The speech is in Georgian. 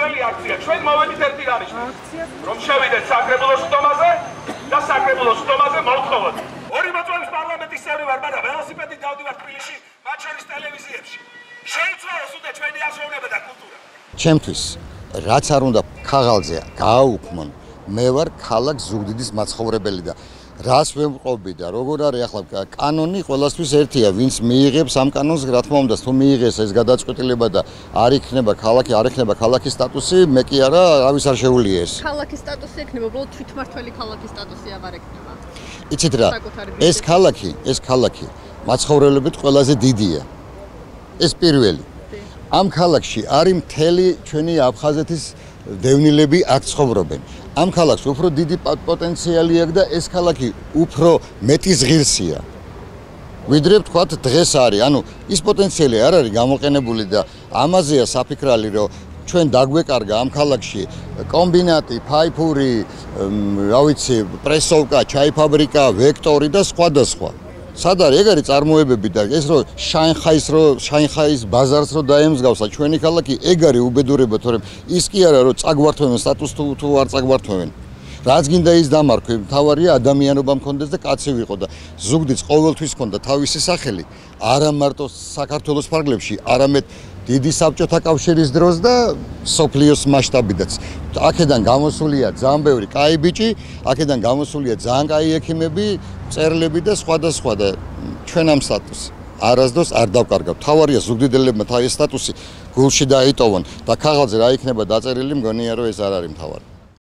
პირველი აქცია. ჩვენ მოვედით ერთი რამის. რომ შევიდეთ საკრებულოს სტომაზე და საკრებულოს სტომაზე მოვთხოვოთ. ორი მოწვევის პარლამენტის წევრი ვარ, მაგრამ ველოსიპედით დავდივარ თბილისში, მათ შორის ტელევიზიებში. შეიცვალოს უდე ჩვენი აზროვნება და კულტურა. ჩემთვის რაც არ უნდა ქაღალდზე გააუქმონ, მე ვარ ქალაქ ზუგდიდის მაცხოვრებელი და რას ვემყობი და როგორ არის ახლა კანონი ყველასთვის ერთია, ვინც მიიღებს ამ კანონს, რა თქმა უნდა, თუ მიიღეს ეს გადაწყვეტილება და არ იქნება ქალაქი, არ იქნება ქალაქის სტატუსი, მე კი არა, ავის არ შეუძლია ეს. ქალაქის სტატუსი ექნება, უბრალოდ თვითმმართველი ქალაქის სტატუსი აღარ ექნება. იცით რა, ეს ქალაქი მაცხოვრებლებით ყველაზე დიდია. ეს პირველი. ამ ქალაქში არის მთელი ჩვენი აფხაზეთის დევნილები აქ ცხოვრობენ. ამ ქალაქს უფრო დიდი პოტენციალი აქვს და ეს ქალაქი უფრო მეტი ღირსია. ვიდრე ვთქვათ დღეს არის, ანუ ის პოტენციალი არ არის გამოყენებული და ამაზეა საფიქრალი, რომ ჩვენ დაგვეკარგა ამ ქალაქში კომბინატი, ფაიფური, რა ვიცი, პრესოვკა, ჩაიფაბრიკა, ვექტორი და სხვა. სად არის ეგ არის წარმოებები და ეს რომ შანხაის ბაზარს რომ დაემსგავსა ჩვენი ქალაქი ეგ არის უბედურება თორემ ის კი არა რომ წაგვართვენ სტატუსს თუ არ წაგვართვენ რაც გინდა ის დამარქვი მთავარია ადამიანობა მქონდეს და კაცი ვიყო და ზუგდიდს ყოველთვის ჰქონდა თავისი სახელი არა მარტო საქართველოს ფარგლებში არამედ დიდი საბჭოთა კავშირის დროს და სოფლიოს მასშტაბიდაც აქედან გამოსულია ძალიან ბევრი კაი ბიჭი აქედან გამოსულია ძალიან კაი ექიმები წერლები და სხვა და ჩვენ ამ სტატუსს არასდროს არ დავკარგავთ. თავარია ზუგდიდელებმა თავის სტატუსი გულში დაიტოვონ და ქაღალდზე რა იქნება დაწერილი მგონია რომ ეს არ არის მთავარი.